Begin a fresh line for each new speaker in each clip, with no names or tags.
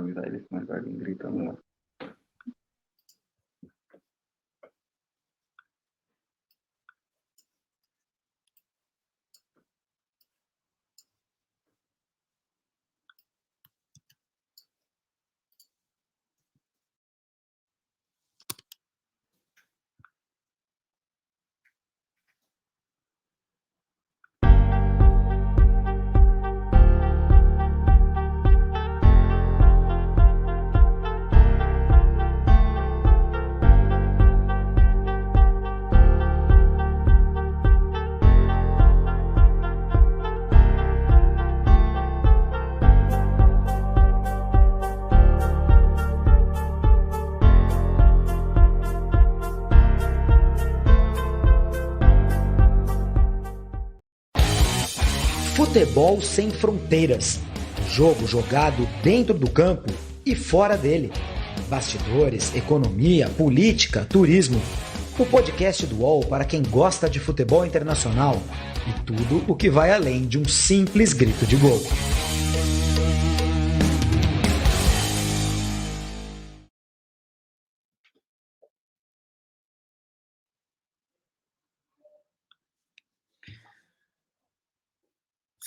convidar ele, mas vai vir gritando lá.
Futebol sem fronteiras. Jogo jogado dentro do campo e fora dele. Bastidores, economia, política, turismo. O podcast do UOL para quem gosta de futebol internacional e tudo o que vai além de um simples grito de gol.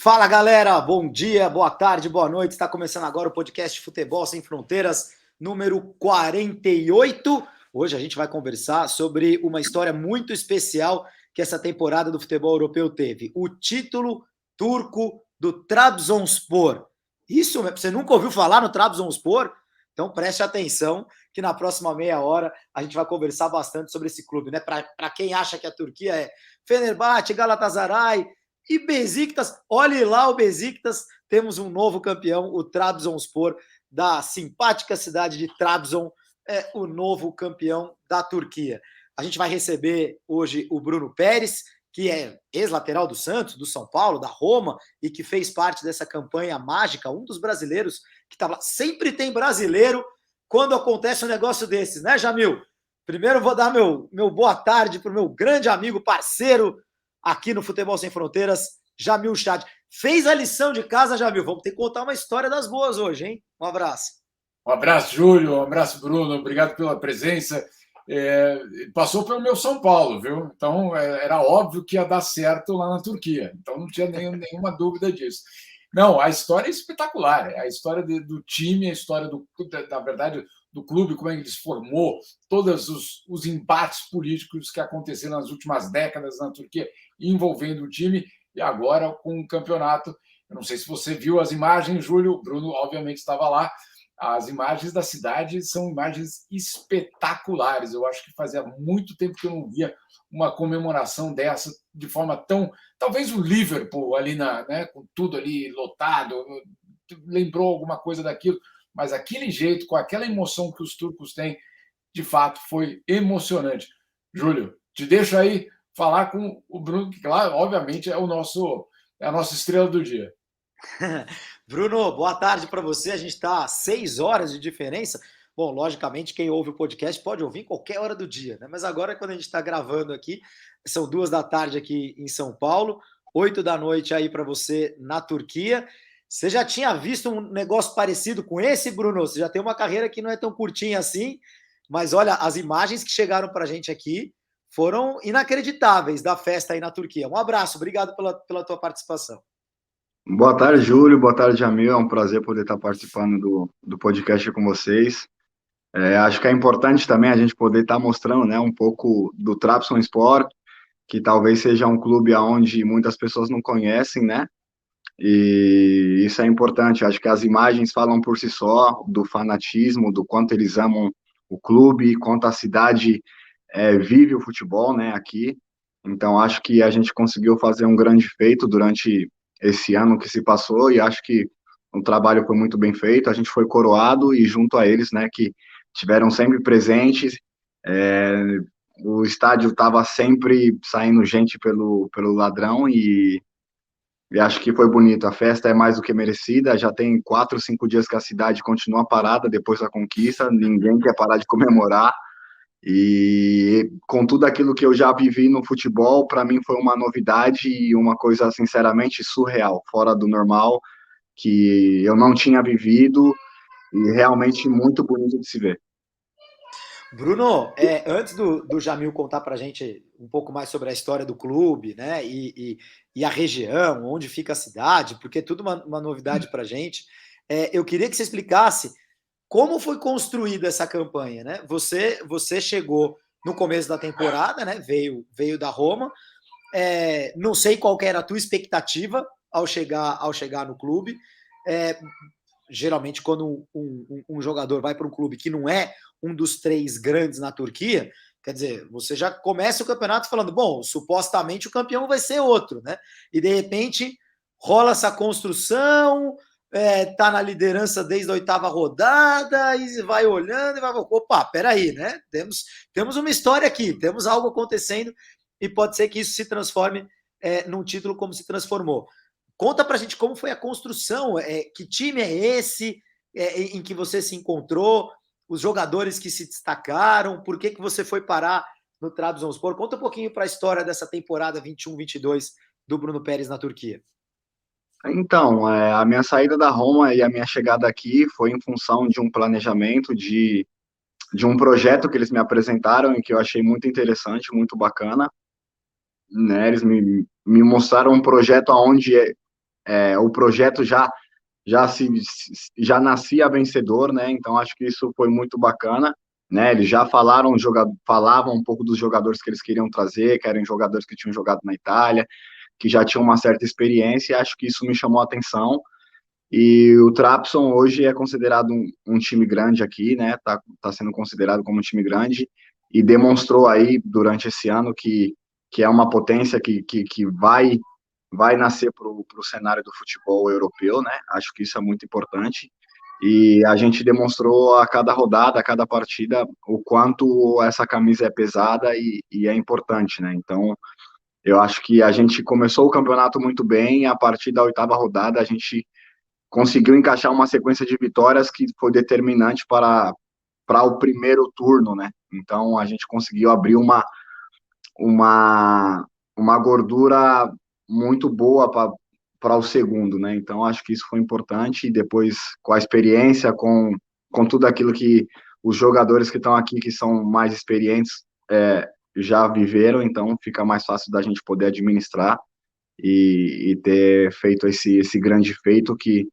Fala galera, bom dia, boa tarde, boa noite. Está começando agora o podcast Futebol Sem Fronteiras, número 48. Hoje a gente vai conversar sobre uma história muito especial que essa temporada do futebol europeu teve. O título turco do Trabzonspor. Isso, você nunca ouviu falar no Trabzonspor? Então preste atenção que na próxima meia hora a gente vai conversar bastante sobre esse clube, né? Para quem acha que a Turquia é Fenerbahçe, Galatasaray e Besiktas, olhe lá o Besiktas, temos um novo campeão, o Trabzonspor, da simpática cidade de Trabzon, é o novo campeão da Turquia. A gente vai receber hoje o Bruno Pérez, que é ex-lateral do Santos, do São Paulo, da Roma, e que fez parte dessa campanha mágica, um dos brasileiros que estava lá. Sempre tem brasileiro quando acontece um negócio desses, né, Jamil? Primeiro vou dar meu boa tarde para o meu grande amigo, parceiro, aqui no Futebol Sem Fronteiras, Jamil Chad. Fez a lição de casa, Jamil? Vamos ter que contar uma história das boas hoje, hein? Um abraço.
Um abraço, Júlio. Um abraço, Bruno. Obrigado pela presença. Passou pelo meu São Paulo, viu? Então, era óbvio que ia dar certo lá na Turquia. Então, não tinha nenhuma dúvida disso. Não, a história é espetacular. A história do time, a história, na verdade, do clube, como ele se formou, todos os embates políticos que aconteceram nas últimas décadas na Turquia, envolvendo o time, e agora com o campeonato. Eu não sei se você viu as imagens, Júlio, o Bruno obviamente estava lá. As imagens da cidade são imagens espetaculares. Eu acho que fazia muito tempo que eu não via uma comemoração dessa de forma tão... Talvez o Liverpool ali, com tudo ali lotado, lembrou alguma coisa daquilo, mas aquele jeito, com aquela emoção que os turcos têm, de fato, foi emocionante. Júlio, te deixo aí falar com o Bruno, que, claro, obviamente, é a nossa estrela do dia.
Bruno, boa tarde para você. A gente está a 6 horas de diferença. Bom, logicamente, quem ouve o podcast pode ouvir em qualquer hora do dia, né? Mas agora, quando a gente está gravando aqui, são 2 da tarde aqui em São Paulo, 8 da noite aí para você na Turquia. Você já tinha visto um negócio parecido com esse, Bruno? Você já tem uma carreira que não é tão curtinha assim, mas olha, as imagens que chegaram para a gente aqui foram inacreditáveis da festa aí na Turquia. Um abraço, obrigado pela tua participação.
Boa tarde, Júlio. Boa tarde, Jamil. É um prazer poder estar participando do podcast com vocês. Acho que é importante também a gente poder estar mostrando, né, um pouco do Trabzonspor, que talvez seja um clube onde muitas pessoas não conhecem, né? E isso é importante. Acho que as imagens falam por si só do fanatismo, do quanto eles amam o clube, quanto a cidade vive o futebol, né, aqui. Então, acho que a gente conseguiu fazer um grande feito durante esse ano que se passou e acho que o trabalho foi muito bem feito. A gente foi coroado e junto a eles, né, que tiveram sempre presentes. O estádio estava sempre saindo gente pelo ladrão e acho que foi bonito. A festa é mais do que merecida. Já tem 4, 5 dias que a cidade continua parada depois da conquista. Ninguém quer parar de comemorar. E com tudo aquilo que eu já vivi no futebol, para mim foi uma novidade e uma coisa, sinceramente, surreal, fora do normal, que eu não tinha vivido. e realmente muito bonito de se ver.
Bruno, antes do Jamil contar para a gente um pouco mais sobre a história do clube, né, e a região, onde fica a cidade, porque é tudo uma novidade para a gente, eu queria que você explicasse como foi construída essa campanha, né? Você chegou no começo da temporada, né? Veio da Roma. Não sei qual era a tua expectativa ao chegar no clube. Geralmente, quando um jogador vai para um clube que não é um dos 3 grandes na Turquia, quer dizer, você já começa o campeonato falando, bom, supostamente o campeão vai ser outro, né? E de repente rola essa construção, tá na liderança desde a 8ª rodada, e vai olhando e vai, opa, peraí, né? Temos uma história aqui, temos algo acontecendo, e pode ser que isso se transforme num título como se transformou. Conta pra gente como foi a construção, que time é esse em que você se encontrou, os jogadores que se destacaram, por que você foi parar no Trabzonspor? Conta um pouquinho para a história dessa temporada 21-22 do Bruno Pérez na Turquia.
Então, a minha saída da Roma e a minha chegada aqui foi em função de um planejamento, de um projeto que eles me apresentaram e que eu achei muito interessante, muito bacana, né? Eles me mostraram um projeto onde o projeto já nascia vencedor, né? Então acho que isso foi muito bacana, né? Eles já falavam um pouco dos jogadores que eles queriam trazer, que eram jogadores que tinham jogado na Itália, que já tinham uma certa experiência, e acho que isso me chamou a atenção. E o Trabzon hoje é considerado um time grande aqui, né? Tá sendo considerado como um time grande e demonstrou aí durante esse ano que é uma potência que vai nascer para o cenário do futebol europeu, né? Acho que isso é muito importante. E a gente demonstrou a cada rodada, a cada partida, o quanto essa camisa é pesada e é importante, né? Então, eu acho que a gente começou o campeonato muito bem, e a partir da 8ª rodada a gente conseguiu encaixar uma sequência de vitórias que foi determinante para o primeiro turno, né? Então, a gente conseguiu abrir uma gordura muito boa para o segundo, né? Então, acho que isso foi importante. E depois, com a experiência, com tudo aquilo que os jogadores que estão aqui, que são mais experientes, já viveram, então fica mais fácil da gente poder administrar e ter feito esse grande feito que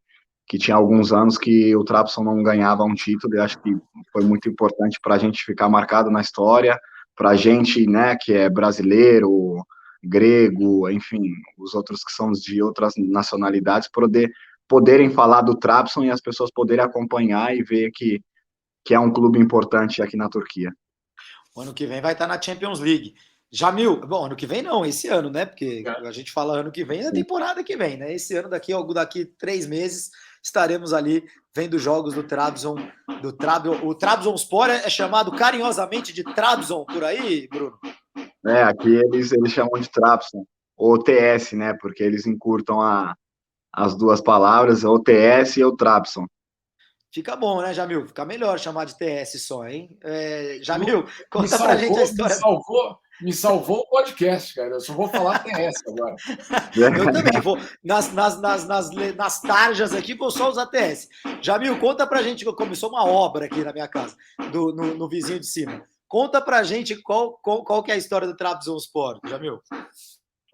tinha alguns anos que o Trabzon não ganhava um título, e acho que foi muito importante para a gente ficar marcado na história, para a gente, né, que é brasileiro, grego, enfim, os outros que são de outras nacionalidades, poderem falar do Trabzon e as pessoas poderem acompanhar e ver que é um clube importante aqui na Turquia.
O ano que vem vai estar na Champions League. Jamil, bom, ano que vem não, esse ano, né? Porque a gente fala ano que vem, é a temporada que vem, né? Esse ano, daqui 3 meses, estaremos ali vendo jogos do Trabzon. O Trabzonspor é chamado carinhosamente de Trabzon por aí, Bruno?
Aqui eles chamam de Trabzon, ou TS, né? Porque eles encurtam as duas palavras, o TS e o Trabzon.
Fica bom, né, Jamil? Fica melhor chamar de TS só, hein? Jamil, conta pra gente a história.
Me salvou o podcast, cara. Eu só vou falar TS agora.
Eu também vou. Nas tarjas aqui, vou só usar TS. Jamil, conta pra gente, começou uma obra aqui na minha casa, no vizinho de cima. Conta pra gente qual que é a história do Trabzonspor, Jamil.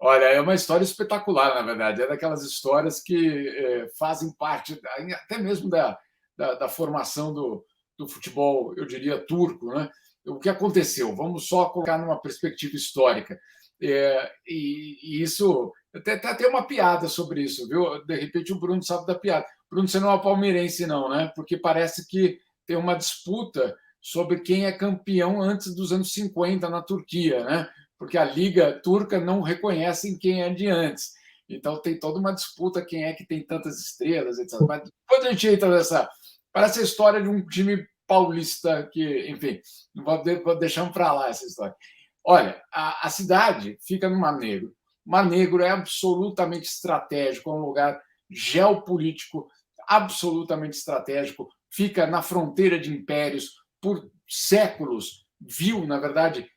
Olha, é uma história espetacular, na verdade. É daquelas histórias que fazem parte até mesmo da formação do futebol, eu diria, turco, né? O que aconteceu? Vamos só colocar numa perspectiva histórica. E isso, até tem uma piada sobre isso, viu? De repente o Bruno sabe da piada. Bruno, você não é palmeirense, não, né? Porque parece que tem uma disputa sobre quem é campeão antes dos anos 50 na Turquia, né? Porque a Liga Turca não reconhece quem é de antes. Então tem toda uma disputa quem é que tem tantas estrelas, etc. Mas depois a gente entra nessa... Parece a história de um time paulista que, enfim, vou deixar para lá essa história. Olha, a cidade fica no Mar Negro. Mar Negro é absolutamente estratégico, é um lugar geopolítico absolutamente estratégico, fica na fronteira de impérios, por séculos viu, na verdade,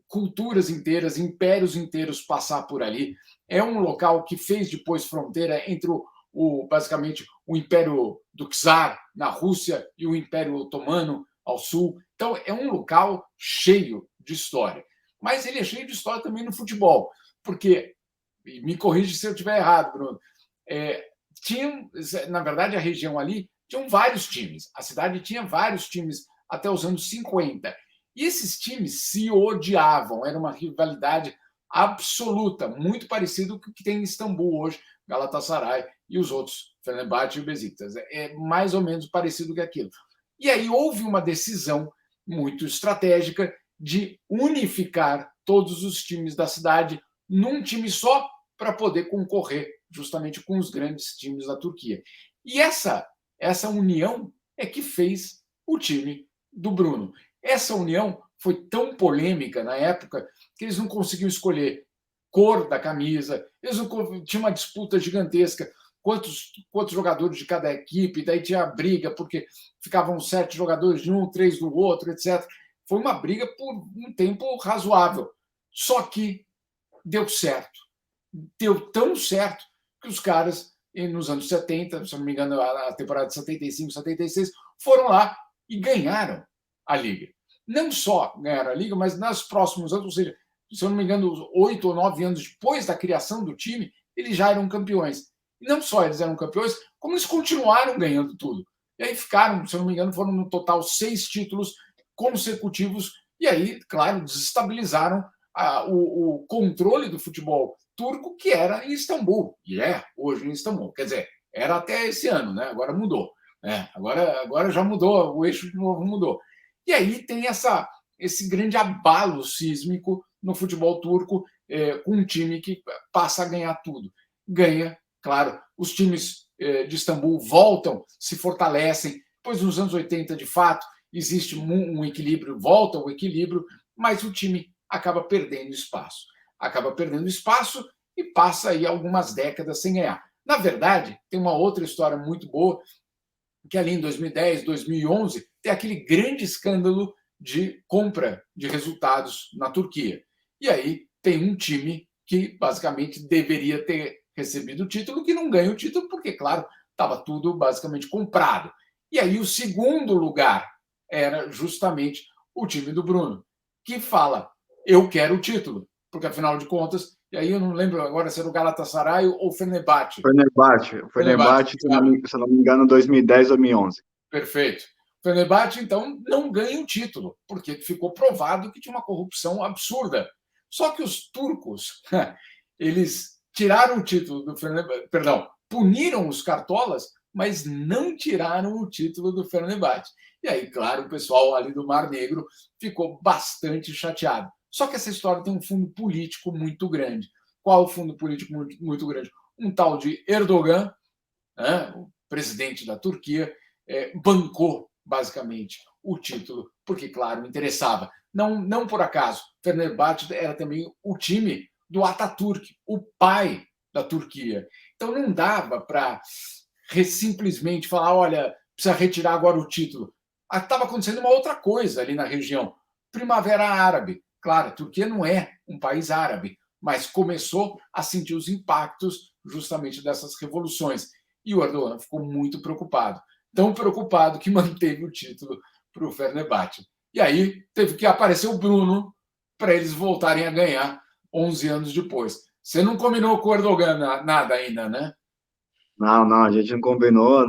culturas inteiras, impérios inteiros passar por ali. É um local que fez depois fronteira entre basicamente o Império do Czar na Rússia e o Império Otomano ao sul. Então, é um local cheio de história. Mas ele é cheio de história também no futebol, porque, me corrige se eu estiver errado, Bruno, na verdade, a região ali tinham vários times. A cidade tinha vários times até os anos 50. E esses times se odiavam. Era uma rivalidade absoluta, muito parecido com o que tem em Istambul hoje, Galatasaray e os outros, Fenerbahçe e o Besiktas. É mais ou menos parecido com aquilo. E aí houve uma decisão muito estratégica de unificar todos os times da cidade num time só para poder concorrer justamente com os grandes times da Turquia. E essa união é que fez o time do Bruno. Essa união foi tão polêmica na época que eles não conseguiam escolher cor da camisa, eles não tinham uma disputa gigantesca, quantos jogadores de cada equipe, daí tinha briga, porque ficavam 7 jogadores de um, 3 do outro, etc. Foi uma briga por um tempo razoável. Só que deu certo. Deu tão certo que os caras, nos anos 70, se não me engano, a temporada de 75, 76, foram lá e ganharam a Liga. Não só ganharam a Liga, mas nos próximos anos, ou seja, se eu não me engano, 8 ou 9 anos depois da criação do time, eles já eram campeões. E não só eles eram campeões, como eles continuaram ganhando tudo. E aí ficaram, se eu não me engano, foram no total 6 títulos consecutivos. E aí, claro, desestabilizaram o controle do futebol turco, que era em Istambul. E hoje em Istambul. Quer dizer, era até esse ano, né? Agora mudou. Agora já mudou, o eixo de novo mudou. E aí tem esse grande abalo sísmico no futebol turco, com um time que passa a ganhar tudo. Ganha, claro, os times de Istambul voltam, se fortalecem. Depois, nos anos 80, de fato, existe um equilíbrio, volta ao equilíbrio, mas o time acaba perdendo espaço. Acaba perdendo espaço e passa aí algumas décadas sem ganhar. Na verdade, tem uma outra história muito boa, que ali em 2010, 2011, tem aquele grande escândalo de compra de resultados na Turquia. E aí tem um time que basicamente deveria ter recebido o título, que não ganha o título, porque, claro, estava tudo basicamente comprado. E aí o segundo lugar era justamente o time do Bruno, que fala, eu quero o título, porque afinal de contas, e aí eu não lembro agora se era o Galatasaray ou o Fenerbahçe.
Fenerbahçe, se não me engano, 2010, 2011.
Perfeito. O Fenerbahçe, então, não ganha o título, porque ficou provado que tinha uma corrupção absurda. Só que os turcos, eles tiraram o título do Fenerbahçe, perdão, puniram os cartolas, mas não tiraram o título do Fenerbahçe. E aí, claro, o pessoal ali do Mar Negro ficou bastante chateado. Só que essa história tem um fundo político muito grande. Qual o fundo político muito grande? Um tal de Erdogan, o presidente da Turquia, bancou, basicamente, o título, porque, claro, interessava. Não por acaso, Fenerbahçe era também o time do Atatürk, o pai da Turquia. Então não dava para simplesmente falar, olha, precisa retirar agora o título. Estava acontecendo uma outra coisa ali na região. Primavera Árabe. Claro, a Turquia não é um país árabe, mas começou a sentir os impactos justamente dessas revoluções. E o Erdogan ficou muito preocupado. Tão preocupado que manteve o título para o Fenerbahçe. E aí teve que aparecer o Bruno para eles voltarem a ganhar 11 anos depois. Você não combinou com o Erdogan nada ainda, né?
Não, a gente não combinou,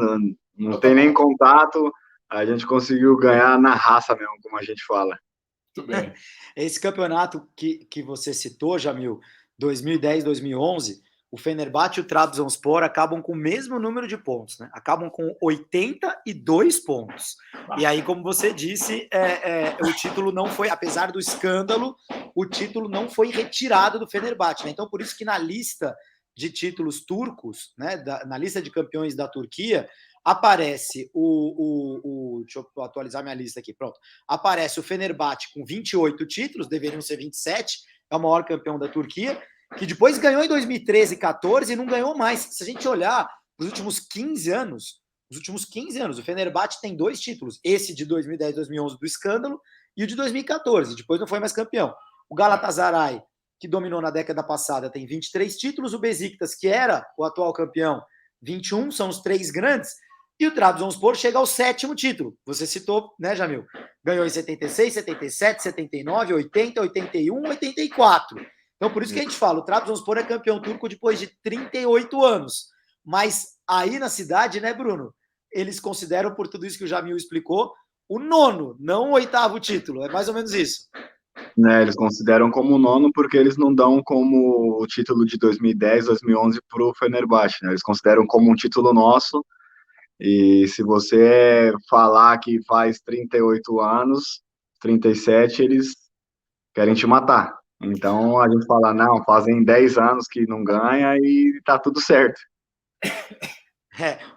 não tem nem contato, a gente conseguiu ganhar na raça mesmo, como a gente fala.
Muito bem.
Esse campeonato que você citou, Jamil, 2010, 2011, o Fenerbahçe e o Trabzonspor acabam com o mesmo número de pontos, né? Acabam com 82 pontos. E aí, como você disse, o título não foi, apesar do escândalo, o título não foi retirado do Fenerbahçe, né? Então, por isso que na lista de títulos turcos, né, na lista de campeões da Turquia, aparece deixa eu atualizar minha lista aqui, pronto. Aparece o Fenerbahçe com 28 títulos, deveriam ser 27, é o maior campeão da Turquia, que depois ganhou em 2013 e 14 e não ganhou mais. Se a gente olhar os últimos 15 anos, o Fenerbahçe tem 2 títulos, esse de 2010 e 2011 do escândalo e o de 2014, depois não foi mais campeão. O Galatasaray, que dominou na década passada, tem 23 títulos, o Besiktas, que era o atual campeão, 21 são os 3 grandes, e o Trabzonspor chega ao 7º título. Você citou, né, Jamil? Ganhou em 76, 77, 79, 80, 81, 84. Então, por isso que a gente fala, o Trabzonspor é campeão turco depois de 38 anos. Mas aí na cidade, né, Bruno? Eles consideram, por tudo isso que o Jamil explicou, o 9º, não o 8º título. É mais ou menos isso.
Né, eles consideram como nono porque eles não dão como o título de 2010, 2011 para o Fenerbahçe, né? Eles consideram como um título nosso, e se você falar que faz 38 anos, 37, eles querem te matar. Então a gente fala, não, fazem 10 anos que não ganha e tá tudo certo.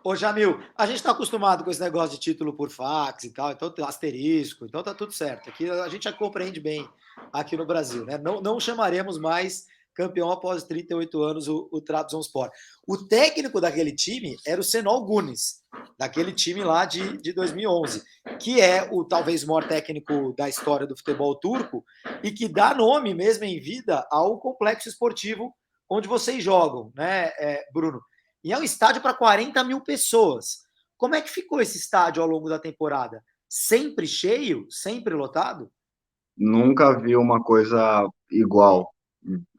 Ô Jamil, a gente está acostumado com esse negócio de título por fax e tal, então asterisco, então tá tudo certo. Aqui a gente já compreende bem aqui no Brasil, né? Não chamaremos mais campeão após 38 anos o Trabzonspor. O técnico daquele time era o Şenol Güneş, daquele time lá de 2011, que é o talvez o maior técnico da história do futebol turco e que dá nome mesmo em vida ao complexo esportivo onde vocês jogam, né, Bruno? E é um estádio para 40 mil pessoas. Como é que ficou esse estádio ao longo da temporada? Sempre cheio? Sempre lotado?
Nunca vi uma coisa igual.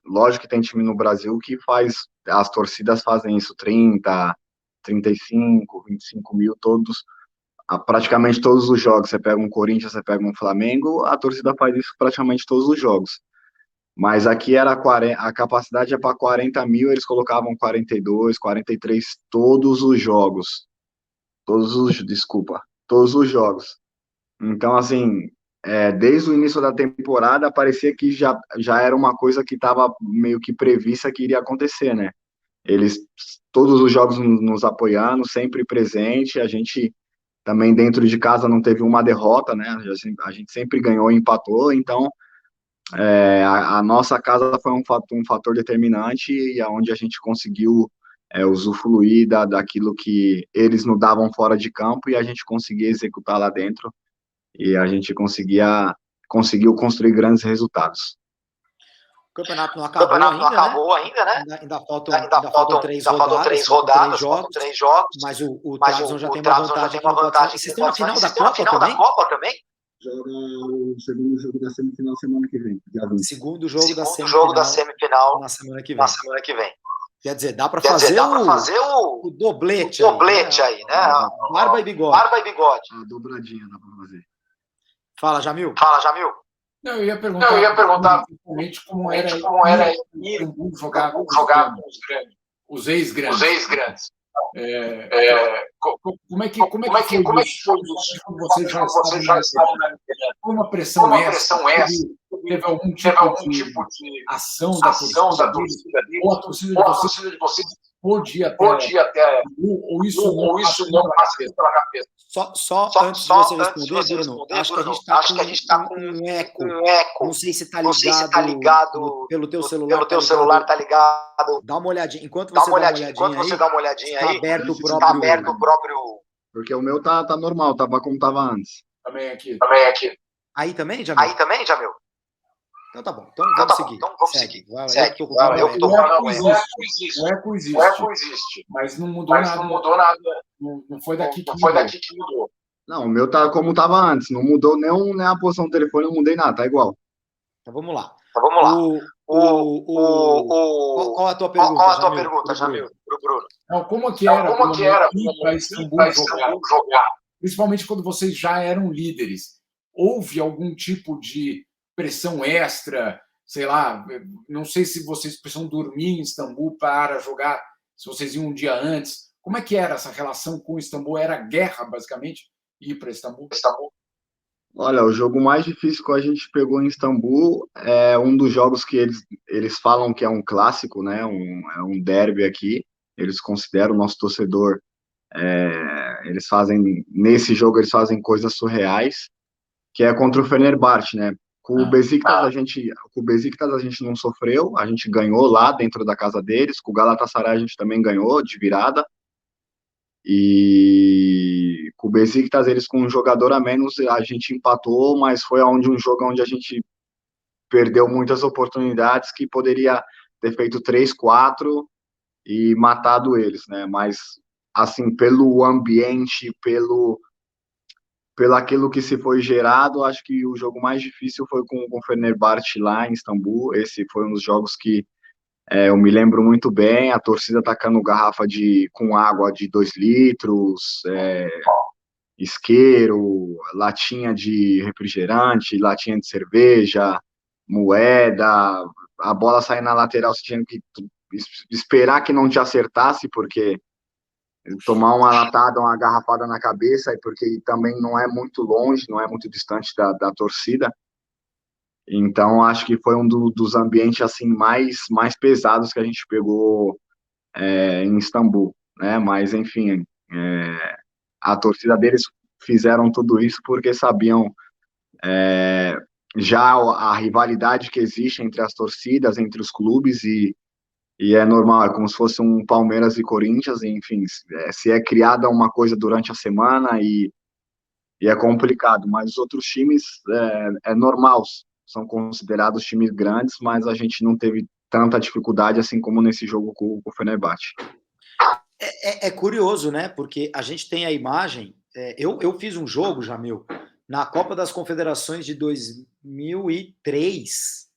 Lógico que tem time no Brasil que faz, as torcidas fazem isso, 30, 35, 25 mil, todos, praticamente todos os jogos. Você pega um Corinthians, você pega um Flamengo, a torcida faz isso praticamente todos os jogos. Mas aqui era 40, a capacidade é para 40 mil, eles colocavam 42, 43 todos os jogos. Todos os jogos. Então, assim, desde o início da temporada, parecia que já era uma coisa que estava meio que prevista que iria acontecer, né? Eles, todos os jogos nos apoiando, sempre presente, a gente também dentro de casa não teve uma derrota, né? A gente sempre ganhou e empatou, então a nossa casa foi um fator determinante e aonde a gente conseguiu usufruir daquilo que eles nos davam fora de campo e a gente conseguia executar lá dentro e a gente conseguiu construir grandes resultados.
O campeonato não acabou ainda, né? Ainda faltam 3 rodadas, faltam 3 jogos, mas o Trabzon já tem uma vantagem. Vocês estão na final da Copa também?
Joga o segundo jogo da semifinal semana que vem.
Segundo jogo da semifinal na semana que vem. Quer dizer, dá para fazer o doblete aí, né? Barba e bigode.
A dobradinha dá para fazer.
Fala, Jamil.
Não, eu ia perguntar como era jogar com os ex-grandes. Como é que foi isso? Você já estava com uma pressão extra? Teve algum tipo de ação da torcida dele? Ou a torcida de vocês podia até ou isso não passa pela cabeça?
Só antes de você responder, Bruno, acho que a gente está com um eco. Não sei se está ligado pelo teu celular. Tá ligado. Dá uma olhadinha. Enquanto você dá uma olhadinha aí, está aberto o próprio.
Porque o meu tá normal, tava como tava antes.
Também aqui.
Aí também, Jamil? Então tá bom. Então vamos seguir.
Segue. O eco existe. Mas não mudou nada. Não foi daqui que mudou.
Não, o meu tá como tava antes. Não mudou nem a posição do telefone, não mudei nada, tá igual.
Então vamos lá. Qual a tua pergunta, Jamil? Pro Bruno.
Não, como que era ir para Istambul jogar? Principalmente quando vocês já eram líderes. Houve algum tipo de pressão extra, sei lá, não sei se vocês precisam dormir em Istambul para jogar, se vocês iam um dia antes. Como é que era essa relação com Istambul? Era guerra, basicamente, ir para Istambul?
Olha, o jogo mais difícil que a gente pegou em Istambul é um dos jogos que eles falam que é um clássico, né? É um derby aqui. Eles consideram o nosso torcedor. Nesse jogo eles fazem coisas surreais, que é contra o Fenerbahçe, né? Com o Besiktas a gente não sofreu, a gente ganhou lá dentro da casa deles. Com o Galatasaray a gente também ganhou de virada. E com o Besiktas, eles com um jogador a menos, a gente empatou, mas foi um jogo onde a gente perdeu muitas oportunidades que poderia ter feito 3, 4 e matado eles, né? Mas, assim, pelo ambiente, pelo aquilo que se foi gerado, acho que o jogo mais difícil foi com o Fenerbahçe lá em Istambul. Esse foi um dos jogos que eu me lembro muito bem, a torcida tacando garrafa com água de 2 litros, isqueiro, latinha de refrigerante, latinha de cerveja, moeda, a bola sair na lateral, você tinha que esperar que não te acertasse, porque tomar uma latada, uma garrafada na cabeça, e porque também não é muito longe, não é muito distante da torcida. Então, acho que foi um dos ambientes assim mais pesados que a gente pegou em Istambul, né? Mas, enfim, a torcida deles fizeram tudo isso porque sabiam já a rivalidade que existe entre as torcidas, entre os clubes, e é normal, é como se fosse um Palmeiras e Corinthians, enfim, se é criada uma coisa durante a semana e é complicado, mas os outros times é normal, são considerados times grandes, mas a gente não teve tanta dificuldade assim como nesse jogo com o Fenerbahçe.
É curioso, né? Porque a gente tem a imagem. Eu fiz um jogo, Jamil, na Copa das Confederações de 2003.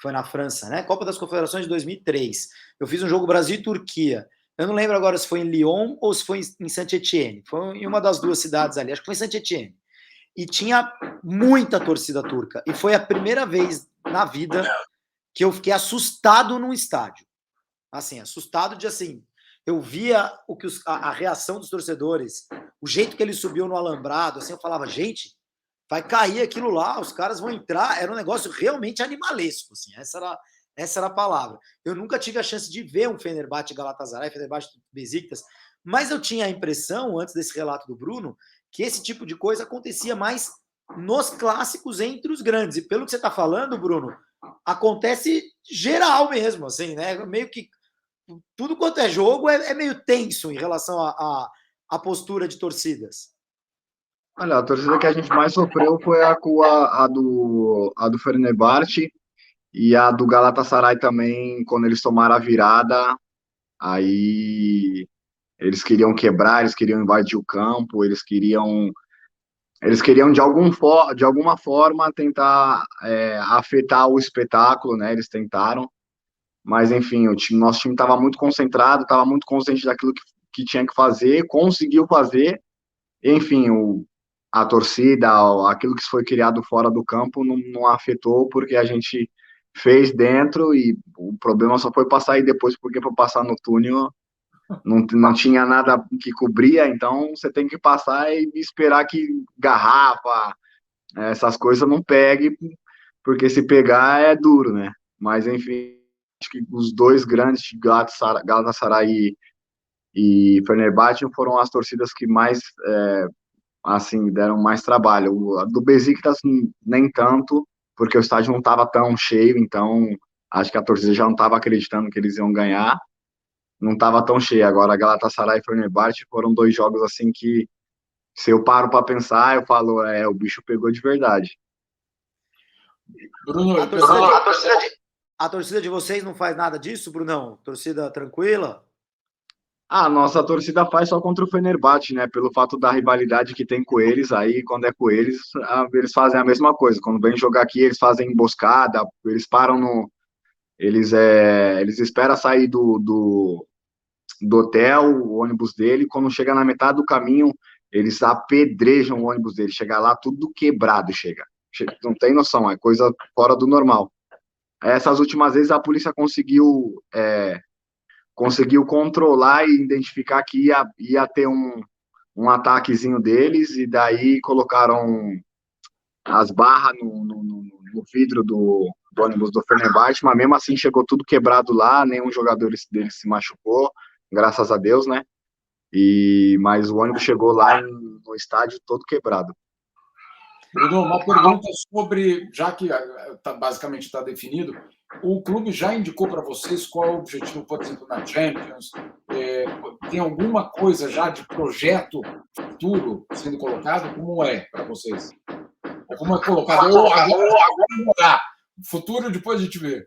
Foi na França, né? Copa das Confederações de 2003. Eu fiz um jogo Brasil e Turquia. Eu não lembro agora se foi em Lyon ou se foi em Saint-Étienne. Foi em uma das duas cidades ali. Acho que foi em Saint-Étienne. E tinha muita torcida turca. E foi a primeira vez na vida que eu fiquei assustado num estádio. Assim, assustado de assim. Eu via a reação dos torcedores, o jeito que eles subiam no alambrado, assim, eu falava, gente, vai cair aquilo lá, os caras vão entrar, era um negócio realmente animalesco, assim, essa era a palavra. Eu nunca tive a chance de ver um Fenerbahçe Galatasaray, Fenerbahçe Besiktas, mas eu tinha a impressão, antes desse relato do Bruno, que esse tipo de coisa acontecia mais nos clássicos entre os grandes, e pelo que você está falando, Bruno, acontece geral mesmo, assim, né, meio que tudo quanto é jogo é meio tenso em relação à postura de torcidas.
Olha, a torcida que a gente mais sofreu foi a do Fenerbahçe e a do Galatasaray também, quando eles tomaram a virada, aí eles queriam quebrar, eles queriam invadir o campo, eles queriam de alguma forma tentar afetar o espetáculo, né? Eles tentaram, mas enfim, nosso time estava muito concentrado, estava muito consciente daquilo que tinha que fazer, conseguiu fazer. Enfim, a torcida, aquilo que foi criado fora do campo não afetou porque a gente fez dentro e o problema só foi passar aí depois, porque para passar no túnel não tinha nada que cobria, então você tem que passar e esperar que garrafa, essas coisas não pegue, porque se pegar é duro, né? Mas enfim, acho que os dois grandes, Galatasaray e Fenerbahçe, foram as torcidas que mais assim, deram mais trabalho. A do Besiktas nem tanto, porque o estádio não estava tão cheio, então acho que a torcida já não estava acreditando que eles iam ganhar, não estava tão cheio. Agora, Galatasaray e Fenerbahçe foram dois jogos assim que, se eu paro para pensar, eu falo, o bicho pegou de verdade.
Bruno, a torcida de vocês não faz nada disso, Brunão? Torcida tranquila?
A nossa torcida faz só contra o Fenerbahçe, né? Pelo fato da rivalidade que tem com eles, aí quando é com eles, eles fazem a mesma coisa. Quando vem jogar aqui, eles fazem emboscada, eles param no. Eles esperam sair do hotel, o ônibus dele, quando chega na metade do caminho, eles apedrejam o ônibus dele. Chega lá, tudo quebrado, chega. Não tem noção, é coisa fora do normal. Essas últimas vezes a polícia conseguiu controlar e identificar que ia ter um ataquezinho deles, e daí colocaram as barras no vidro do ônibus do Fenerbahçe, mas mesmo assim chegou tudo quebrado lá, nenhum jogador deles se machucou, graças a Deus, né? Mas o ônibus chegou lá no estádio todo quebrado.
Bruno, uma pergunta sobre, já que basicamente está definido, o clube já indicou para vocês qual é o objetivo, por exemplo, na Champions? Tem alguma coisa já de projeto futuro sendo colocado? Como é para vocês? Ou como é colocado? Ou agora futuro, depois a gente vê.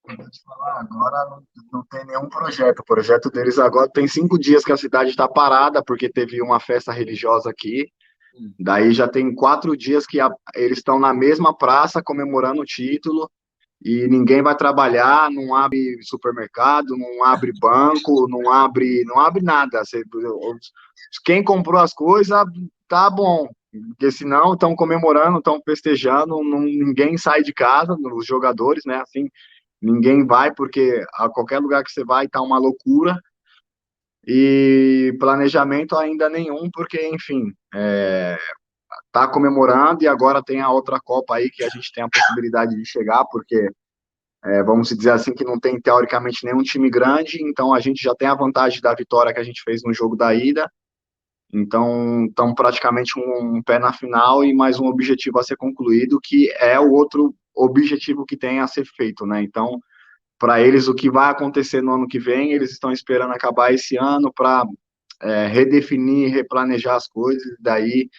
Eu vou te falar, agora não tem nenhum projeto. O projeto deles agora tem 5 dias que a cidade está parada, porque teve uma festa religiosa aqui. Daí já tem 4 dias que eles estão na mesma praça comemorando o título e ninguém vai trabalhar, não abre supermercado, não abre banco, não abre nada. Quem comprou as coisas, tá bom. Porque senão estão comemorando, estão festejando, ninguém sai de casa, os jogadores, né? Assim, ninguém vai, porque a qualquer lugar que você vai tá uma loucura. E planejamento ainda nenhum, porque, enfim, tá comemorando e agora tem a outra Copa aí que a gente tem a possibilidade de chegar, porque vamos dizer assim que não tem teoricamente nenhum time grande, então a gente já tem a vantagem da vitória que a gente fez no jogo da ida, então estamos praticamente um pé na final e mais um objetivo a ser concluído, que é o outro objetivo que tem a ser feito, né? Então, para eles, o que vai acontecer no ano que vem, eles estão esperando acabar esse ano para redefinir, replanejar as coisas, daí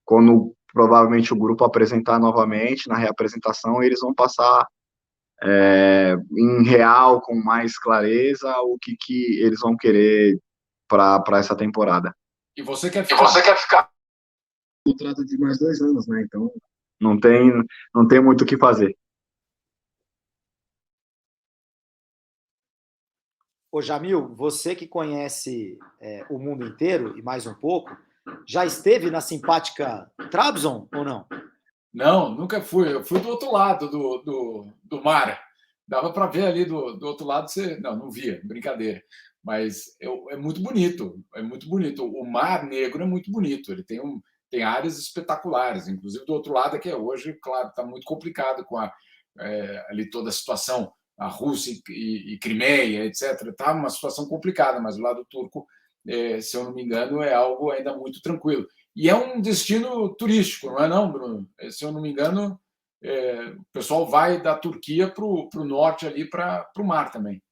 quando provavelmente o grupo apresentar novamente, na reapresentação, eles vão passar em real, com mais clareza, o que eles vão querer para essa temporada.
E você quer ficar?
Contrato de mais 2 anos, né? Então não tem muito o que fazer.
Ô Jamil, você que conhece o mundo inteiro e mais um pouco, já esteve na simpática Trabzon ou não?
Não, nunca fui. Eu fui do outro lado do mar. Dava para ver ali do outro lado. Não via, brincadeira. Mas é muito bonito, é muito bonito. O Mar Negro é muito bonito. Ele tem áreas espetaculares, inclusive do outro lado, que é hoje, claro, está muito complicado com ali toda a situação, a Rússia e Crimeia, etc. Está uma situação complicada, mas o lado turco, se eu não me engano, é algo ainda muito tranquilo. E é um destino turístico, não é não, Bruno? Se eu não me engano, o pessoal vai da Turquia para o norte ali para o mar também.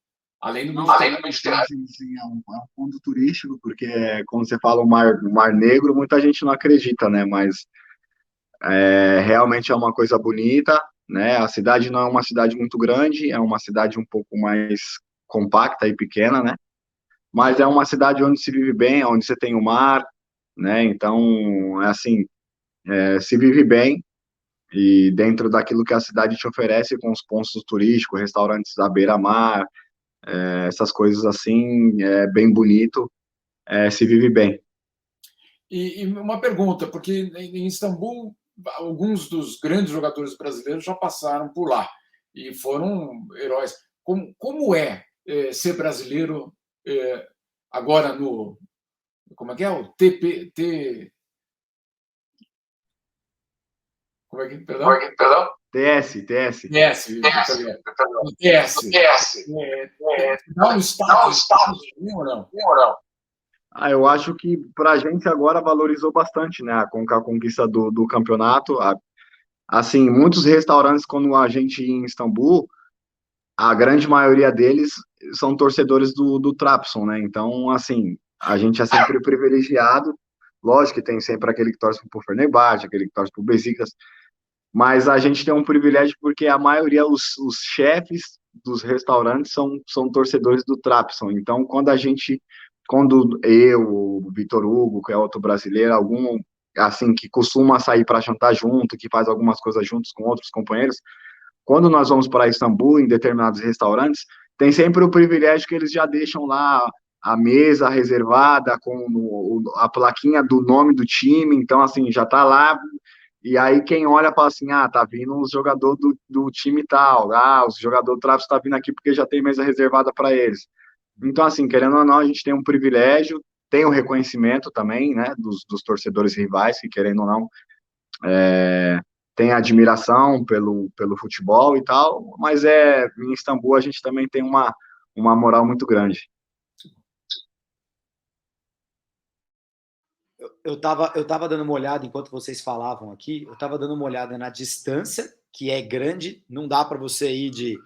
Além do Mediterrâneo.
Sim, é um ponto turístico, porque quando você fala o Mar Negro, muita gente não acredita, né? Mas realmente é uma coisa bonita, né? A cidade não é uma cidade muito grande, é uma cidade um pouco mais compacta e pequena, né? Mas é uma cidade onde se vive bem, onde você tem o mar, né? Então, é assim, se vive bem e dentro daquilo que a cidade te oferece com os pontos turísticos, restaurantes à beira-mar, essas coisas assim, é bem bonito, se vive bem.
E uma pergunta, porque em Istambul, alguns dos grandes jogadores brasileiros já passaram por lá e foram heróis. Como é ser brasileiro agora no... Como é que é? O Como é que... Perdão?
TS.
TS. Dá um status ou não?
Eu acho que para a gente agora valorizou bastante, né, com a conquista do campeonato. Assim, muitos restaurantes, quando a gente ia em Istambul, a grande maioria deles são torcedores do Trabzon, né? Então, assim, a gente é sempre privilegiado. Lógico que tem sempre aquele que torce pro Fenerbahçe, aquele que torce pro Besiktas, mas a gente tem um privilégio porque a maioria, os chefes dos restaurantes são torcedores do Trabzon. Então, quando eu, o Vitor Hugo, que é outro brasileiro, algum assim que costuma sair para jantar junto, que faz algumas coisas juntos com outros companheiros, quando nós vamos para Istambul, em determinados restaurantes, tem sempre o privilégio que eles já deixam lá a mesa reservada com a plaquinha do nome do time, então assim, já tá lá, e aí quem olha fala assim, tá vindo os jogadores do time tal, os jogadores do Travis tá vindo aqui porque já tem mesa reservada para eles. Então assim, querendo ou não, a gente tem um privilégio, tem o reconhecimento também, né, dos torcedores rivais, que querendo ou não, tem admiração pelo futebol e tal, mas em Istambul a gente também tem uma moral muito grande.
Eu tava dando uma olhada enquanto vocês falavam aqui, eu estava dando uma olhada na distância, que é grande, não dá para você ir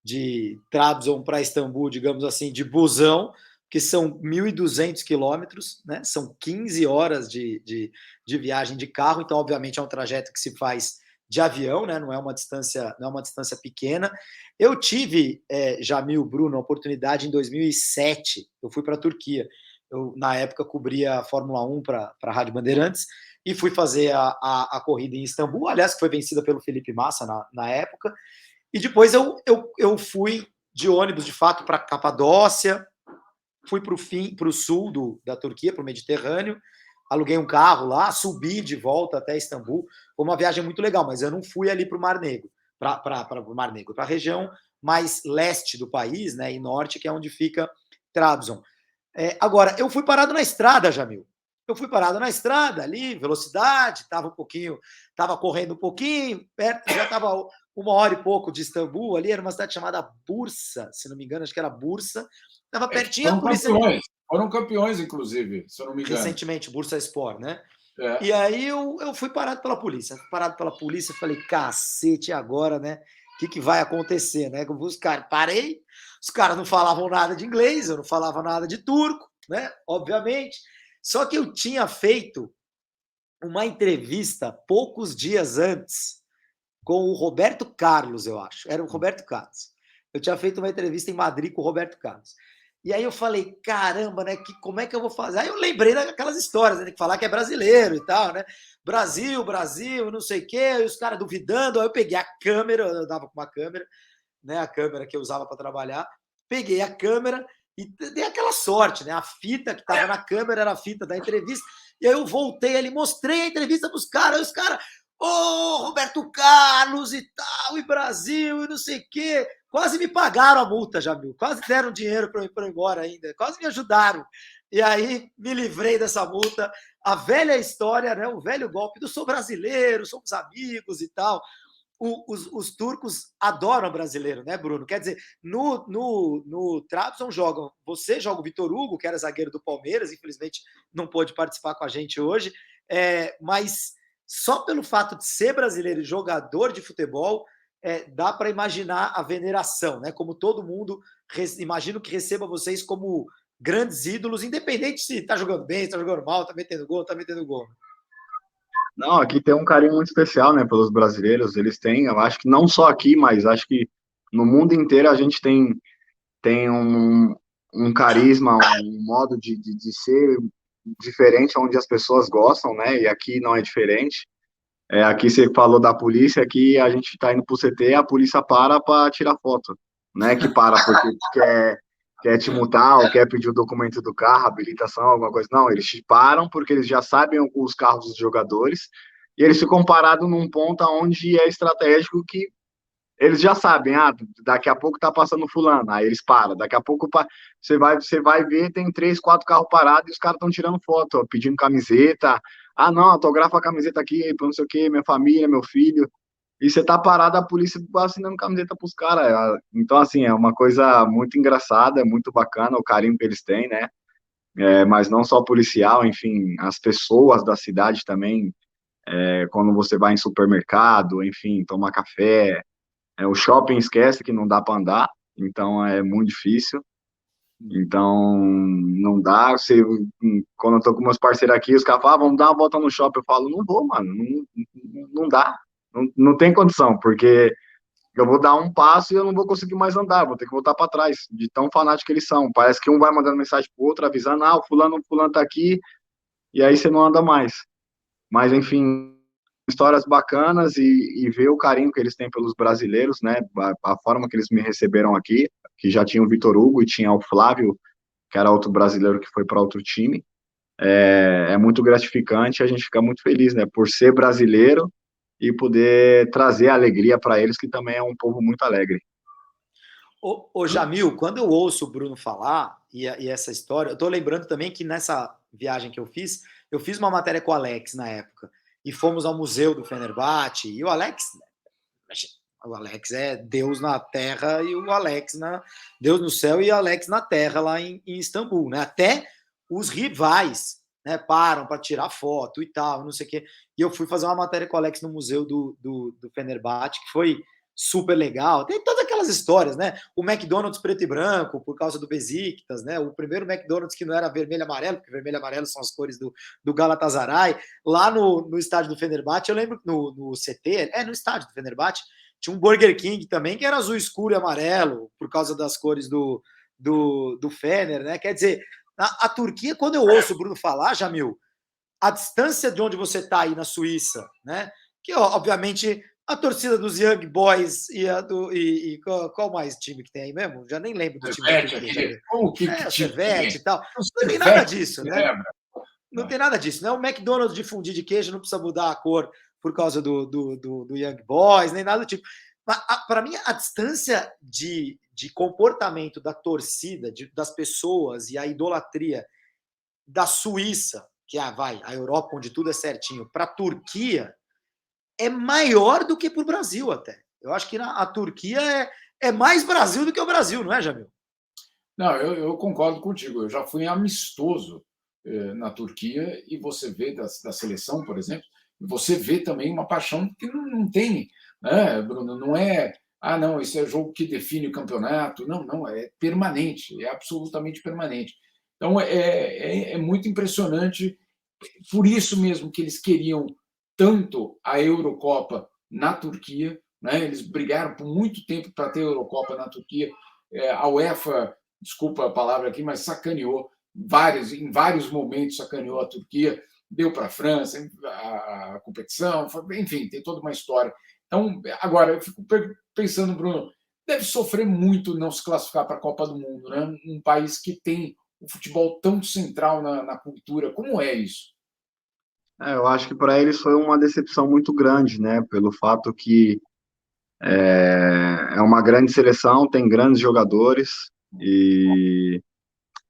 de Trabzon para Istambul, digamos assim, de busão, que são 1.200 quilômetros, né? São 15 horas de viagem de carro, então, obviamente, é um trajeto que se faz de avião, né? Não é uma distância pequena. Eu tive, Jamil, Bruno, a oportunidade em 2007, eu fui para a Turquia. Eu, na época, cobria a Fórmula 1 para a Rádio Bandeirantes e fui fazer a corrida em Istambul, aliás, que foi vencida pelo Felipe Massa na época. E depois eu fui de ônibus, de fato, para Capadócia, fui para o sul da Turquia, para o Mediterrâneo, aluguei um carro lá, subi de volta até Istambul. Foi uma viagem muito legal, mas eu não fui ali para o Mar Negro, para o Mar Negro, para a região mais leste do país, né, e norte, que é onde fica Trabzon. Agora, eu fui parado na estrada, Jamil. Eu fui parado na estrada ali, velocidade, estava correndo um pouquinho, perto, já estava 1 hora e pouco de Istambul, ali era uma cidade chamada Bursa, se não me engano, acho que era Bursa. Estava pertinho a polícia.
Foram campeões, inclusive, se eu não me engano.
Recentemente, Bursa Sport, né? E aí eu fui parado pela polícia. Falei, cacete, agora, né? O que vai acontecer, né? Os caras não falavam nada de inglês, eu não falava nada de turco, né? Obviamente. Só que eu tinha feito uma entrevista poucos dias antes com o Roberto Carlos, eu acho. Era o Roberto Carlos. Eu tinha feito uma entrevista em Madrid com o Roberto Carlos. E aí eu falei, caramba, né? Como é que eu vou fazer? Aí eu lembrei daquelas histórias, né, de falar que é brasileiro e tal, né? Brasil, não sei o quê, e os caras duvidando. Aí eu peguei a câmera, eu dava com uma câmera, né? A câmera que eu usava para trabalhar. Peguei a câmera e dei aquela sorte, né? A fita que estava na câmera era a fita da entrevista. E aí eu voltei ali, mostrei a entrevista para os caras, e os caras, Roberto Carlos e tal, e Brasil, e não sei o quê. Quase me pagaram a multa, Jamil. Quase deram dinheiro para eu ir embora ainda. Quase me ajudaram. E aí me livrei dessa multa. A velha história, né? O velho golpe do sou brasileiro, somos amigos e tal. Os turcos adoram brasileiro, né, Bruno? Quer dizer, no Trabzon jogam. Você joga o Vitor Hugo, que era zagueiro do Palmeiras, infelizmente não pôde participar com a gente hoje, mas só pelo fato de ser brasileiro e jogador de futebol, dá para imaginar a veneração, né? Como todo mundo, imagino que receba vocês como grandes ídolos, independente se está jogando bem, se está jogando mal, está metendo gol.
Não, aqui tem um carinho muito especial, né, pelos brasileiros. Eles têm, eu acho que não só aqui, mas acho que no mundo inteiro a gente tem um carisma, um modo de ser diferente, onde as pessoas gostam, né? E aqui não é diferente. Aqui você falou da polícia, aqui a gente está indo para o CT, a polícia para tirar foto, né? Que para porque quer te multar ou quer pedir o documento do carro, habilitação, alguma coisa. Não, eles te param porque eles já sabem os carros dos jogadores e eles ficam parados num ponto onde é estratégico que eles já sabem, daqui a pouco tá passando fulano, aí eles param, daqui a pouco você vai ver, tem 3, 4 carros parados e os caras estão tirando foto, ó, pedindo camiseta, não, autografa a camiseta aqui, não sei o que, minha família, meu filho, e você tá parado, a polícia assinando camiseta pros caras, então assim, é uma coisa muito engraçada, é muito bacana o carinho que eles têm, né, mas não só policial, enfim, as pessoas da cidade também, quando você vai em supermercado, enfim, tomar café, o shopping esquece que não dá para andar, então é muito difícil. Então, não dá. Quando eu tô com meus parceiros aqui, os caras falam, vamos dar uma volta no shopping. Eu falo, não vou, mano, não dá. Não tem condição, porque eu vou dar um passo e eu não vou conseguir mais andar, vou ter que voltar para trás, de tão fanático que eles são. Parece que um vai mandando mensagem pro outro, avisando, o fulano tá aqui, e aí você não anda mais. Mas, enfim, histórias bacanas e ver o carinho que eles têm pelos brasileiros, né? A forma que eles me receberam aqui, que já tinha o Vitor Hugo e tinha o Flávio, que era outro brasileiro que foi para outro time. É muito gratificante, a gente fica muito feliz, né? Por ser brasileiro e poder trazer alegria para eles, que também é um povo muito alegre.
Ô Jamil, quando eu ouço o Bruno falar e essa história, eu tô lembrando também que nessa viagem que eu fiz uma matéria com o Alex na época, e fomos ao museu do Fenerbahçe, e o Alex é Deus na terra e o Alex Deus no céu e o Alex na terra lá em Istambul, né? Até os rivais, né, param para tirar foto e tal, não sei o quê. E eu fui fazer uma matéria com o Alex no museu do Fenerbahçe, que foi super legal. Tem todas aquelas histórias, né? O McDonald's preto e branco, por causa do Besiktas, né? O primeiro McDonald's que não era vermelho e amarelo, porque vermelho e amarelo são as cores do Galatasaray. Lá no estádio do Fenerbahçe, eu lembro no CT, no estádio do Fenerbahçe, tinha um Burger King também, que era azul escuro e amarelo, por causa das cores do Fener, né? Quer dizer, a Turquia, quando eu ouço o Bruno falar, Jamil, a distância de onde você está aí na Suíça, né? Que, obviamente, a torcida dos Young Boys e qual mais time que tem aí mesmo? Já nem lembro do time da Turquia. O Servette e tal. Não tem nada disso, né? Não tem nada disso, né? O McDonald's de fundir de queijo não precisa mudar a cor por causa do Young Boys, nem nada do tipo. Para mim, a distância de comportamento da torcida, das pessoas e a idolatria da Suíça, que é a Europa, onde tudo é certinho, para a Turquia, é maior do que para o Brasil até. Eu acho que a Turquia é mais Brasil do que o Brasil, não é, Jamil?
Não, eu concordo contigo. Eu já fui amistoso na Turquia e você vê da seleção, por exemplo, você vê também uma paixão que não tem, né, Bruno? Não é, não, esse é jogo que define o campeonato. Não, é permanente, é absolutamente permanente. Então, é muito impressionante. Por isso mesmo que eles queriam tanto a Eurocopa na Turquia, né? Eles brigaram por muito tempo para ter a Eurocopa na Turquia. A UEFA, desculpa a palavra aqui, mas sacaneou em vários momentos, sacaneou a Turquia, deu para a França a competição, enfim, tem toda uma história. Então, agora, eu fico pensando, Bruno, deve sofrer muito não se classificar para a Copa do Mundo, né? Um país que tem o futebol tão central na cultura. Como é isso?
Eu acho que para eles foi uma decepção muito grande, né? Pelo fato que é uma grande seleção, tem grandes jogadores e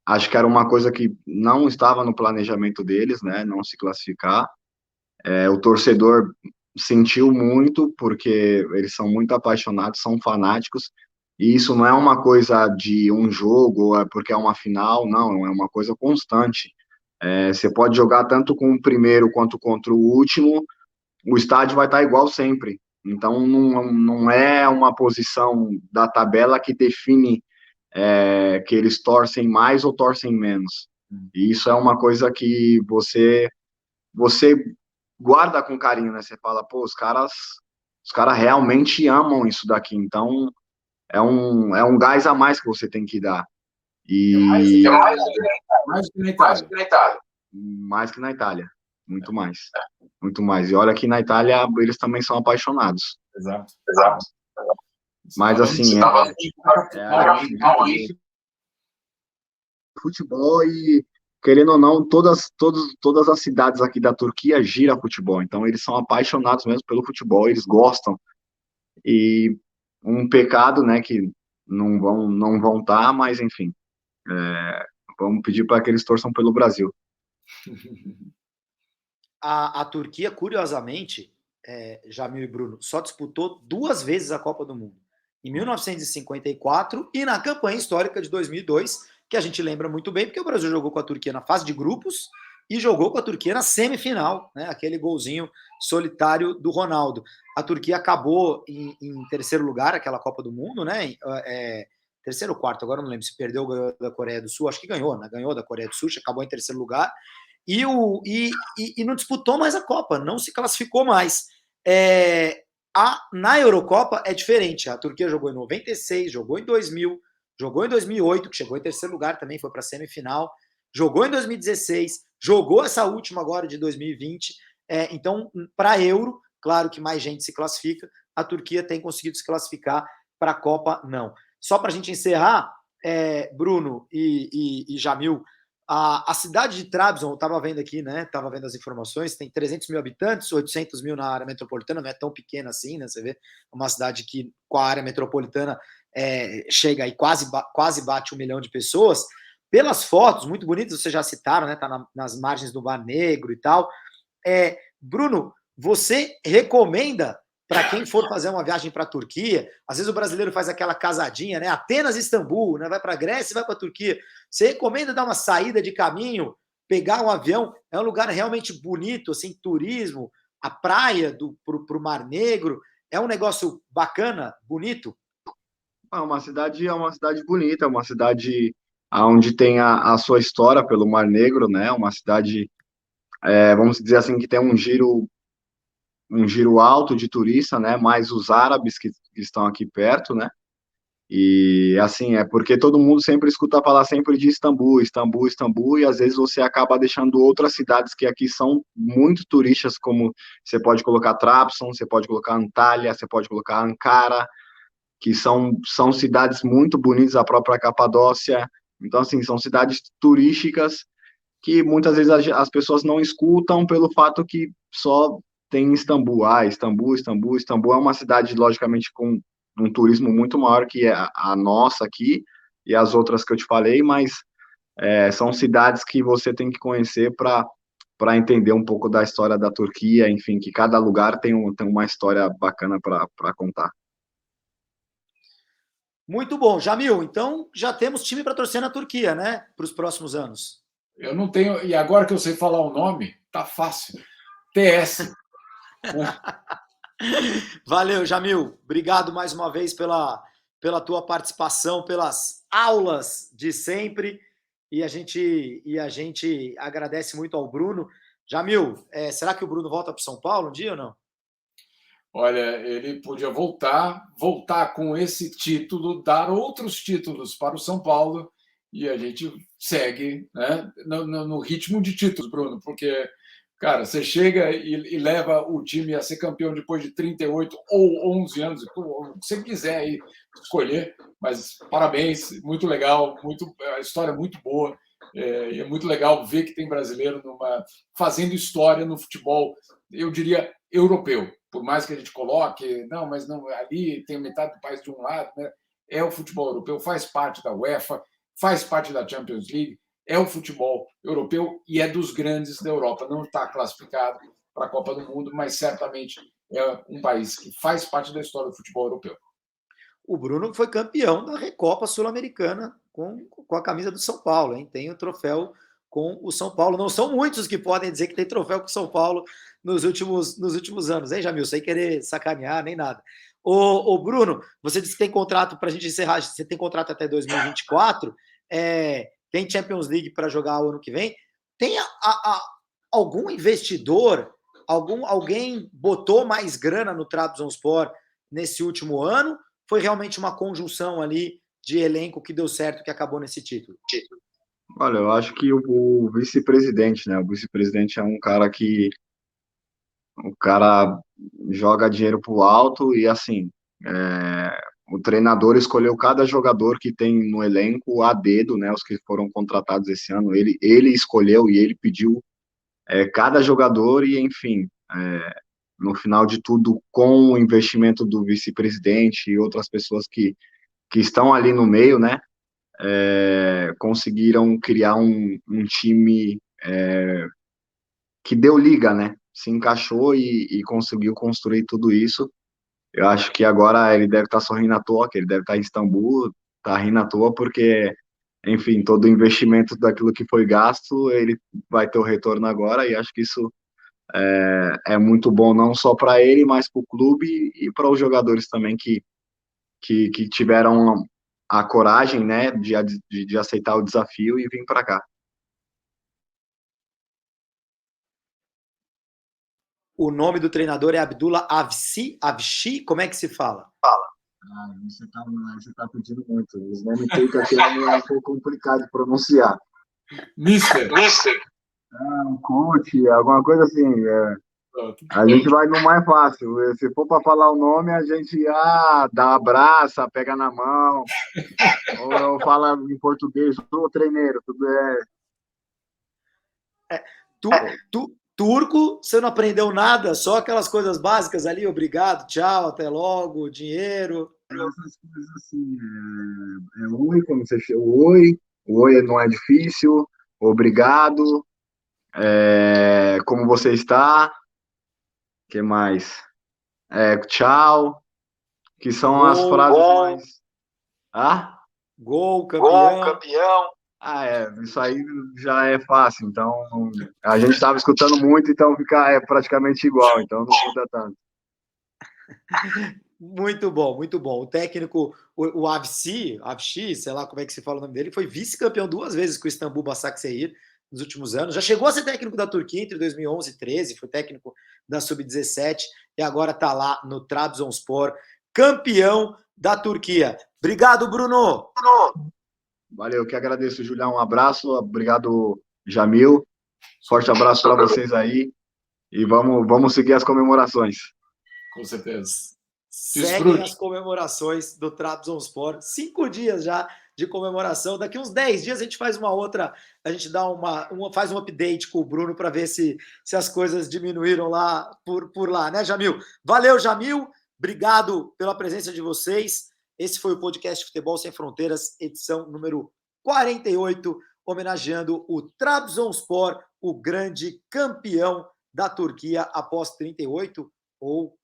acho que era uma coisa que não estava no planejamento deles, né? Não se classificar. O torcedor sentiu muito porque eles são muito apaixonados, são fanáticos. E isso não é uma coisa de um jogo, é porque é uma final, não, é uma coisa constante. Você pode jogar tanto com o primeiro quanto contra o último, o estádio vai estar igual sempre. Então, não é uma posição da tabela que define que eles torcem mais ou torcem menos. E isso é uma coisa que você guarda com carinho, né? Você fala, pô, os caras realmente amam isso daqui. Então, é um gás a mais que você tem que dar. E
mais que na Itália.
Mais que na Itália. Muito mais. Muito mais. E olha que na Itália eles também são apaixonados.
Exato.
Mas assim, futebol e, querendo ou não, todas as cidades aqui da Turquia gira futebol. Então eles são apaixonados mesmo pelo futebol, eles gostam. E um pecado, né, que não vão estar, mas enfim, vamos pedir para que eles torçam pelo Brasil.
A Turquia, curiosamente, Jamil e Bruno, só disputou 2 vezes a Copa do Mundo. Em 1954 e na campanha histórica de 2002, que a gente lembra muito bem, porque o Brasil jogou com a Turquia na fase de grupos e jogou com a Turquia na semifinal, né? Aquele golzinho solitário do Ronaldo. A Turquia acabou em terceiro lugar, aquela Copa do Mundo, né? Terceiro ou quarto, agora não lembro se perdeu ou ganhou da Coreia do Sul, acho que ganhou, né? Ganhou da Coreia do Sul, acabou em terceiro lugar. E não disputou mais a Copa, não se classificou mais. Na Eurocopa é diferente. A Turquia jogou em 96, jogou em 2000, jogou em 2008, que chegou em terceiro lugar também, foi para a semifinal, jogou em 2016, jogou essa última agora de 2020. Então, para a Euro, claro que mais gente se classifica, a Turquia tem conseguido se classificar, para a Copa, não. Só para a gente encerrar, Bruno e Jamil, a cidade de Trabzon, eu estava vendo aqui, né? Estava vendo as informações, tem 300 mil habitantes, 800 mil na área metropolitana, não é tão pequena assim, né? Você vê, uma cidade que com a área metropolitana chega e quase bate 1 milhão de pessoas. Pelas fotos, muito bonitas, vocês já citaram, né? Tá nas margens do Mar Negro e tal. Bruno, você recomenda para quem for fazer uma viagem para a Turquia? Às vezes o brasileiro faz aquela casadinha, né? Atenas, Istambul, né? Vai para a Grécia e vai para a Turquia. Você recomenda dar uma saída de caminho, pegar um avião? É um lugar realmente bonito, assim, turismo, a praia para o Mar Negro. É um negócio bacana, bonito?
É uma cidade bonita, é uma cidade onde tem a sua história pelo Mar Negro, né? Uma cidade, vamos dizer assim, que tem um giro alto de turista, né? Mais os árabes que estão aqui perto, né? E assim, é porque todo mundo sempre escuta falar sempre de Istambul, Istambul, Istambul, e às vezes você acaba deixando outras cidades que aqui são muito turísticas, como você pode colocar Trabzon, você pode colocar Antalya, você pode colocar Ankara, que são cidades muito bonitas, a própria Capadócia. Então, assim, são cidades turísticas que muitas vezes as pessoas não escutam pelo fato que só tem Istambul. Istambul, Istambul. Istambul é uma cidade, logicamente, com um turismo muito maior que a nossa aqui e as outras que eu te falei, mas são cidades que você tem que conhecer para entender um pouco da história da Turquia, enfim, que cada lugar tem uma história bacana para contar.
Muito bom. Jamil, então já temos time para torcer na Turquia, né? Para os próximos anos.
Eu não tenho. E agora que eu sei falar o nome, tá fácil. TS.
Valeu, Jamil. Obrigado mais uma vez pela tua participação, pelas aulas de sempre. E a gente agradece muito ao Bruno. Jamil, será que o Bruno volta para São Paulo um dia ou não?
Olha, ele podia voltar com esse título, dar outros títulos para o São Paulo e a gente segue, né, no ritmo de títulos, Bruno, porque, cara, você chega e leva o time a ser campeão depois de 38 ou 11 anos, o que você quiser aí escolher, mas parabéns, muito legal, a história é muito boa, e é muito legal ver que tem brasileiro fazendo história no futebol, eu diria, europeu. Por mais que a gente coloque, não, mas não, ali tem metade do país de um lado, né? É o futebol europeu, faz parte da UEFA, faz parte da Champions League, é o futebol europeu e é dos grandes da Europa. Não está classificado para a Copa do Mundo, mas certamente é um país que faz parte da história do futebol europeu.
O Bruno foi campeão da Recopa Sul-Americana com a camisa do São Paulo, hein? Tem o troféu com o São Paulo. Não são muitos que podem dizer que tem troféu com o São Paulo nos últimos anos, hein, Jamil? Sem querer sacanear nem nada. Ô Bruno, você disse que tem contrato, para a gente encerrar, você tem contrato até 2024, tem Champions League para jogar o ano que vem. Tem algum investidor, alguém botou mais grana no Trabzonspor nesse último ano? Foi realmente uma conjunção ali de elenco que deu certo, que acabou nesse título?
Olha, eu acho que o vice-presidente, né? O vice-presidente é um cara que o cara joga dinheiro pro alto e assim, o treinador escolheu cada jogador que tem no elenco a dedo, né? Os que foram contratados esse ano, ele escolheu e ele pediu cada jogador e enfim, no final de tudo, com o investimento do vice-presidente e outras pessoas que estão ali no meio, né? Conseguiram criar um time que deu liga, né? Se encaixou e conseguiu construir tudo isso. Eu acho que agora ele deve estar sorrindo à toa, que ele deve estar em Istambul, tá rindo à toa, porque, enfim, todo o investimento daquilo que foi gasto, ele vai ter o retorno agora, e acho que isso é muito bom não só para ele, mas para o clube e para os jogadores também que tiveram a coragem, né, de aceitar o desafio e vir para cá.
O nome do treinador é Abdullah Avci, como é que se fala?
Você tá pedindo muito. Os nomes turcos aqui é um pouco complicado de pronunciar.
Mister.
Um coach, alguma coisa assim. A gente vai no mais fácil. Se for para falar o nome, a gente dá um abraço, pega na mão. Ou fala em português, ô treineiro, tudo
Turco, você não aprendeu nada, só aquelas coisas básicas ali, obrigado, tchau, até logo, dinheiro.
Essas coisas assim. Oi, como você chama? Oi não é difícil. Obrigado. Como você está? O que mais? Tchau. Que são
Gol,
as frases mais.
Gol, campeão.
Isso aí já é fácil. Então, a gente estava escutando muito, então fica praticamente igual. Então, não muda tanto.
Muito bom, muito bom. O técnico, o Avci, sei lá como é que se fala o nome dele, foi vice-campeão 2 vezes com o Istambul Başakşehir nos últimos anos. Já chegou a ser técnico da Turquia entre 2011 e 2013, foi técnico da Sub-17 e agora está lá no Trabzonspor, campeão da Turquia. Obrigado, Bruno!
Valeu, que agradeço, Julião. Um abraço, obrigado, Jamil. Forte abraço para vocês aí e vamos seguir as comemorações.
Com certeza.
Seguem as comemorações do Trabzonspor. 5 dias já de comemoração. Daqui uns 10 dias a gente faz uma outra, a gente dá faz um update com o Bruno para ver se as coisas diminuíram lá por lá, né, Jamil? Valeu, Jamil. Obrigado pela presença de vocês. Esse foi o podcast Futebol Sem Fronteiras, edição número 48, homenageando o Trabzonspor, o grande campeão da Turquia após 38 ou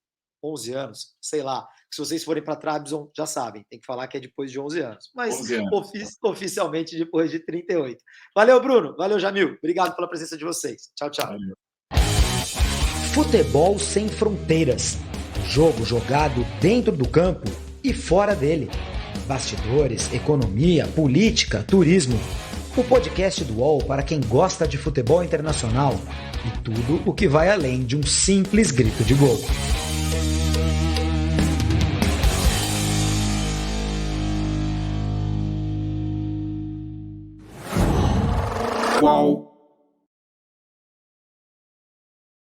11 anos, sei lá. Se vocês forem para Trabzon, já sabem, tem que falar que é depois de 11 anos, mas 11 anos. Oficialmente depois de 38. Valeu, Bruno. Valeu, Jamil. Obrigado pela presença de vocês. Tchau, tchau. Valeu.
Futebol Sem Fronteiras. Jogo jogado dentro do campo e fora dele. Bastidores, economia, política, turismo. O podcast do UOL para quem gosta de futebol internacional e tudo o que vai além de um simples grito de gol.
UOL.